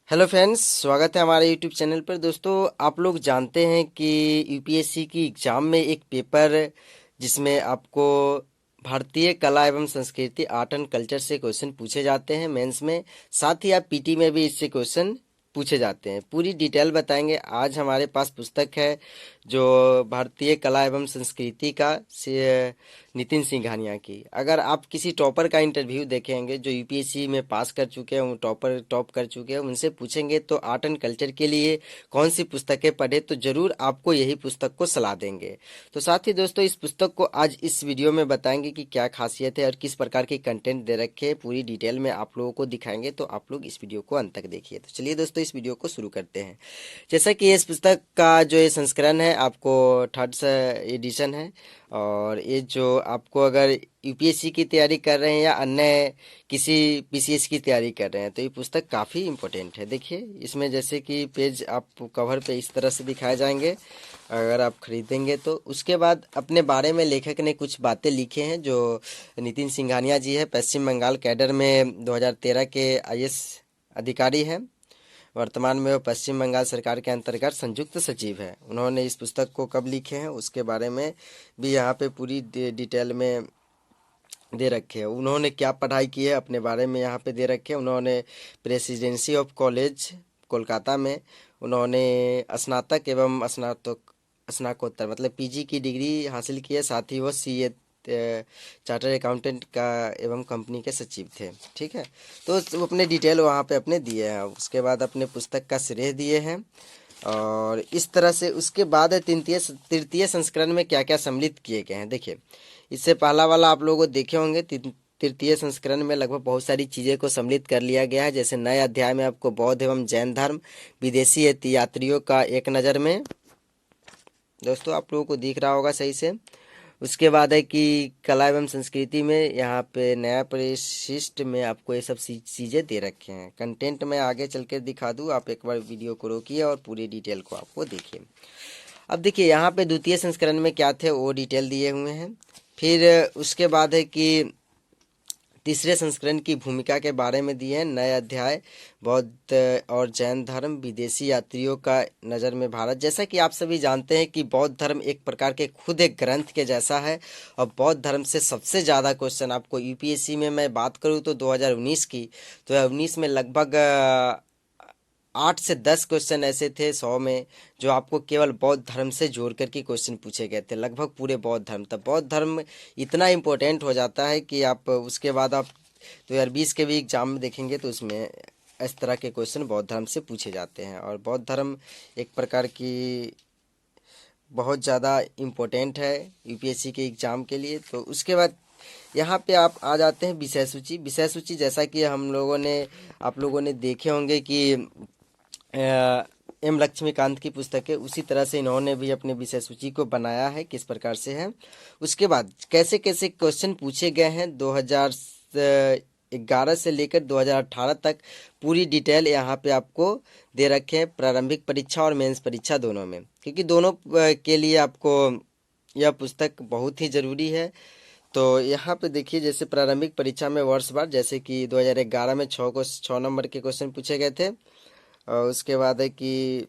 Hello friends, स्वागत है हमारे यूट्यूब चैनल पर। दोस्तों, आप लोग जानते हैं कि यूपीएससी की एग्ज़ाम में एक पेपर जिसमें आपको भारतीय कला एवं संस्कृति आर्ट एंड कल्चर से क्वेश्चन पूछे जाते हैं मेंस में। साथ ही आप पीटी में भी इससे क्वेश्चन पूछे जाते हैं। पूरी डिटेल बताएंगे। आज हमारे पास पुस्तक है जो भारतीय कला एवं संस्कृति का से नितिन सिंघानिया की। अगर आप किसी टॉपर का इंटरव्यू देखेंगे जो यूपीएससी में पास कर चुके हैं, वो टॉप कर चुके हैं, उनसे पूछेंगे तो आर्ट एंड कल्चर के लिए कौन सी पुस्तकें पढ़े, तो जरूर आपको यही पुस्तक को सलाह देंगे। तो साथ ही दोस्तों, इस पुस्तक को आज इस वीडियो में बताएंगे कि क्या खासियत है और किस प्रकार के कंटेंट दे रखे हैं। पूरी डिटेल में आप लोगों को दिखाएंगे, तो आप लोग इस वीडियो को अंत तक देखिए। तो चलिए दोस्तों, इस वीडियो को शुरू करते हैं। जैसा कि इस पुस्तक का जो ये संस्करण है, आपको थर्ड एडिशन है। और ये जो आपको अगर यूपीएससी की तैयारी कर रहे हैं या अन्य किसी पीसीएस की तैयारी कर रहे हैं, तो ये पुस्तक काफ़ी इम्पोर्टेंट है। देखिए, इसमें जैसे कि पेज आप कवर पे इस तरह से दिखाए जाएंगे अगर आप खरीदेंगे तो। उसके बाद अपने बारे में लेखक ने कुछ बातें लिखे हैं। जो नितिन सिंघानिया जी है, पश्चिम बंगाल कैडर में 2013 के आईएएस अधिकारी हैं। वर्तमान में वो पश्चिम बंगाल सरकार के अंतर्गत संयुक्त सचिव है। उन्होंने इस पुस्तक को कब लिखे हैं उसके बारे में भी यहाँ पे पूरी डिटेल में दे रखे हैं। उन्होंने क्या पढ़ाई की है अपने बारे में यहाँ पे दे रखे हैं। उन्होंने प्रेसिडेंसी ऑफ कॉलेज कोलकाता में उन्होंने स्नातक एवं स्नाकोत्तर मतलब पीजी की डिग्री हासिल की है। साथ ही वो सीए चार्टर अकाउंटेंट का एवं कंपनी के सचिव थे। ठीक है, तो वो अपने डिटेल वहाँ पे अपने दिए हैं। उसके बाद अपने पुस्तक का श्रेय दिए हैं। और इस तरह से उसके बाद तृतीय संस्करण में क्या क्या सम्मिलित किए गए हैं। देखिए, इससे पहला वाला आप लोगों देखे होंगे। तृतीय संस्करण में लगभग बहुत सारी चीज़ें को सम्मिलित कर लिया गया है। जैसे नए अध्याय में आपको बौद्ध एवं जैन धर्म, विदेशी यात्रियों का एक नज़र में, दोस्तों आप लोगों को दिख रहा होगा सही से। उसके बाद है कि कला एवं संस्कृति में यहाँ पे नया परिशिष्ट में आपको ये सब चीज़ें दे रखे हैं। कंटेंट में आगे चल कर दिखा दूँ, आप एक बार वीडियो को रोकिए और पूरी डिटेल को आपको देखिए। अब देखिए, यहाँ पे द्वितीय संस्करण में क्या थे वो डिटेल दिए हुए हैं। फिर उसके बाद है कि तीसरे संस्करण की भूमिका के बारे में दिए हैं। नए अध्याय, बौद्ध और जैन धर्म, विदेशी यात्रियों का नज़र में भारत। जैसा कि आप सभी जानते हैं कि बौद्ध धर्म एक प्रकार के खुद एक ग्रंथ के जैसा है। और बौद्ध धर्म से सबसे ज़्यादा क्वेश्चन आपको यूपीएससी में मैं बात करूँ तो 2019 की, तो 2019 में लगभग 8 से 10 क्वेश्चन ऐसे थे 100 में, जो आपको केवल बौद्ध धर्म से जोड़ करके क्वेश्चन पूछे गए थे। लगभग पूरे बौद्ध धर्म, तब बौद्ध धर्म इतना इम्पोर्टेंट हो जाता है कि आप उसके बाद आप 2020 के भी एग्जाम में देखेंगे तो उसमें इस तरह के क्वेश्चन बौद्ध धर्म से पूछे जाते हैं। और बौद्ध धर्म एक प्रकार की बहुत ज़्यादा इम्पोर्टेंट है यूपीएससी के एग्ज़ाम के लिए। तो उसके बाद यहाँ पे आप आ जाते हैं विषय सूची। विषय सूची जैसा कि आप लोगों ने देखे होंगे कि एम लक्ष्मीकांत की पुस्तक है, उसी तरह से इन्होंने भी अपने विषय सूची को बनाया है, किस प्रकार से है। उसके बाद कैसे कैसे क्वेश्चन पूछे गए हैं 2011 से लेकर 2018 तक पूरी डिटेल यहाँ पे आपको दे रखे हैं। प्रारंभिक परीक्षा और मेंस परीक्षा दोनों में, क्योंकि दोनों के लिए आपको यह पुस्तक बहुत ही ज़रूरी है। तो यहाँ पे देखिए, जैसे प्रारंभिक परीक्षा में वर्षवार, जैसे कि 2011 में 6 नंबर के क्वेश्चन पूछे गए थे। और उसके बाद है कि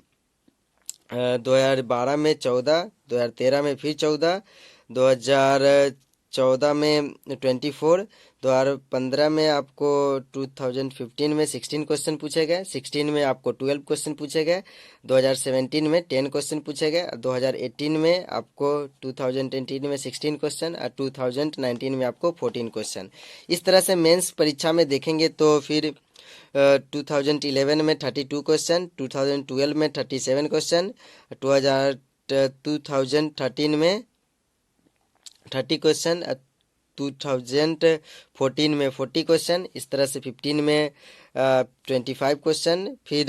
2012 में 14, 2013 में फिर 14, 2014 में 24, 2015 में आपको 2015 में 16 क्वेश्चन पूछे गए, 16 में आपको 12 क्वेश्चन पूछे गए, 2017 में 10 क्वेश्चन पूछे गए, 2018 में आपको 2018 में 16 क्वेश्चन और 2019 में आपको 14 क्वेश्चन। इस तरह से मेंस परीक्षा में देखेंगे तो फिर 2011 में 32 क्वेश्चन, 2012 में 37 क्वेश्चन, 2013 में 30 क्वेश्चन, 2014 में 40 क्वेश्चन। इस तरह से 15 में 25 क्वेश्चन, फिर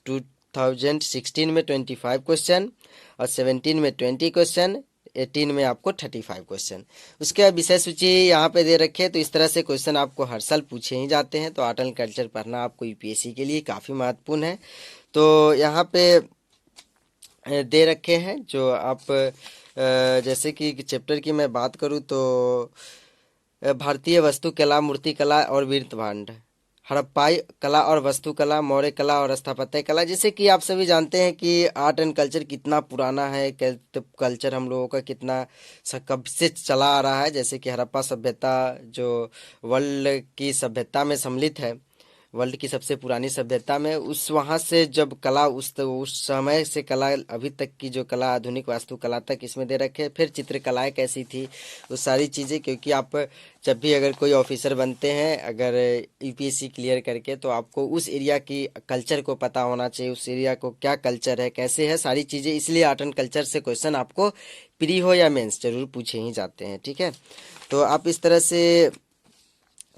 2016 में 25 क्वेश्चन और 17 में 20 क्वेश्चन, 18 में आपको 35 क्वेश्चन। उसके बाद विषय सूची यहाँ पे दे रखे हैं। तो इस तरह से क्वेश्चन आपको हर साल पूछे ही जाते हैं। तो आर्ट एंड कल्चर पढ़ना आपको यूपीएससी के लिए काफ़ी महत्वपूर्ण है। तो यहाँ पे दे रखे हैं जो आप जैसे कि चैप्टर की मैं बात करूँ तो भारतीय वास्तुकला, मूर्तिकला और वृत्त भांड, हड़प्पाई कला और वास्तुकला, मौर्य कला और स्थापत्य कला। जैसे कि आप सभी जानते हैं कि आर्ट एंड कल्चर कितना पुराना है, कल्चर हम लोगों का कितना कब से चला आ रहा है। जैसे कि हड़प्पा सभ्यता जो वर्ल्ड की सभ्यता में सम्मिलित है, वर्ल्ड की सबसे पुरानी सभ्यता में, उस वहाँ से जब कला उस समय से कला अभी तक की जो कला आधुनिक वास्तुकला तक इसमें दे रखे हैं। फिर चित्रकलाएं कैसी थी, वो सारी चीज़ें, क्योंकि आप जब भी अगर कोई ऑफिसर बनते हैं, अगर यूपीएससी क्लियर करके, तो आपको उस एरिया की कल्चर को पता होना चाहिए, उस एरिया को क्या कल्चर है, कैसे है, सारी चीज़ें। इसलिए आर्ट एंड कल्चर से क्वेश्चन आपको प्री हो या मेंस जरूर पूछे ही जाते हैं, ठीक है। तो आप इस तरह से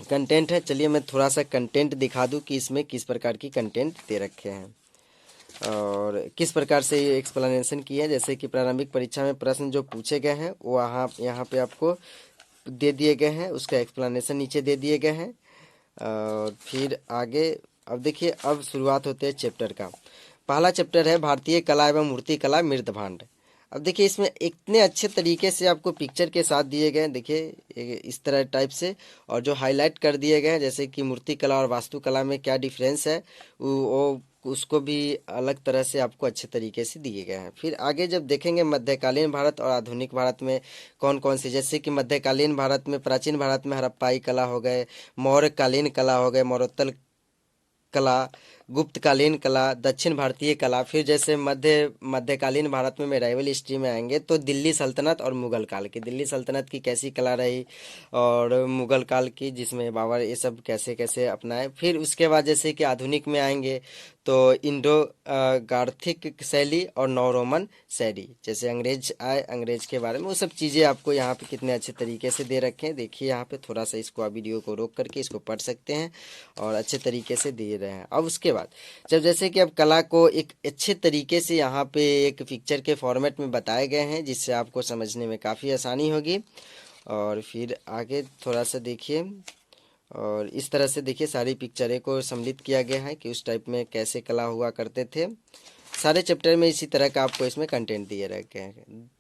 कंटेंट है। चलिए मैं थोड़ा सा कंटेंट दिखा दूं कि इसमें किस प्रकार की कंटेंट दे रखे हैं और किस प्रकार से ये एक्सप्लेनेशन की है। जैसे कि प्रारंभिक परीक्षा में प्रश्न जो पूछे गए हैं वो यहाँ पे आपको दे दिए गए हैं, उसका एक्सप्लेनेशन नीचे दे दिए गए हैं। और फिर आगे अब देखिए, अब शुरुआत होते हैं चैप्टर का। पहला चैप्टर है भारतीय कला एवं मूर्ति कला मृद भांड। अब देखिए इसमें इतने अच्छे तरीके से आपको पिक्चर के साथ दिए गए हैं, देखिए इस तरह टाइप से, और जो हाईलाइट कर दिए गए हैं जैसे कि मूर्ति कला और वास्तुकला में क्या डिफरेंस है, वो उसको भी अलग तरह से आपको अच्छे तरीके से दिए गए हैं। फिर आगे जब देखेंगे मध्यकालीन भारत और आधुनिक भारत में कौन कौन से, जैसे कि मध्यकालीन भारत में, प्राचीन भारत में हड़प्पाई कला हो गए, मौर्यकालीन कला हो गए, मौर्योत्तर कला, गुप्तकालीन कला, दक्षिण भारतीय कला। फिर जैसे मध्यकालीन भारत में मेडाइवल हिस्ट्री में आएंगे तो दिल्ली सल्तनत और मुगल काल की, दिल्ली सल्तनत की कैसी कला रही, और मुगल काल की जिसमें बाबर ये सब कैसे कैसे अपनाए। फिर उसके बाद जैसे कि आधुनिक में आएंगे तो इंडो गार्थिक शैली और नौ रोमन शैली, जैसे अंग्रेज आए, अंग्रेज के बारे में वो सब चीज़ें आपको यहाँ पे कितने अच्छे तरीके से दे रखे हैं। देखिए यहाँ पे थोड़ा सा इसको आप वीडियो को रोक करके इसको पढ़ सकते हैं और अच्छे तरीके से दे रहे हैं। अब उसके बाद जब जैसे कि अब कला को एक अच्छे तरीके से यहाँ पे एक पिक्चर के फॉर्मेट में बताए गए हैं जिससे आपको समझने में काफ़ी आसानी होगी। और फिर आगे थोड़ा सा देखिए, और इस तरह से देखिए सारी पिक्चरें को सम्मिलित किया गया है कि उस टाइप में कैसे कला हुआ करते थे। सारे चैप्टर में इसी तरह का आपको इसमें कंटेंट दिए रखे हैं।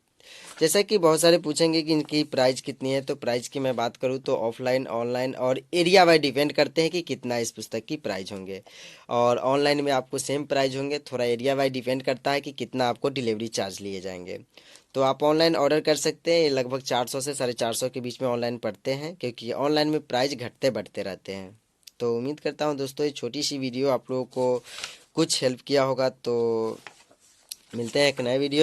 जैसा कि बहुत सारे पूछेंगे कि इनकी प्राइस कितनी है, तो प्राइस की मैं बात करूँ तो ऑफलाइन, ऑनलाइन और एरिया वाइज डिपेंड करते हैं कि कितना इस पुस्तक की प्राइस होंगे। और ऑनलाइन में आपको सेम प्राइस होंगे, थोड़ा एरिया वाइज डिपेंड करता है कि कितना आपको डिलीवरी चार्ज लिए जाएंगे। तो आप ऑनलाइन ऑर्डर कर सकते हैं, ये लगभग 400 से 450 के बीच में ऑनलाइन पड़ते हैं, क्योंकि ऑनलाइन में प्राइस घटते बढ़ते रहते हैं। तो उम्मीद करता हूँ दोस्तों ये छोटी सी वीडियो आप लोगों को कुछ हेल्प किया होगा। तो मिलते हैं एक नए वीडियो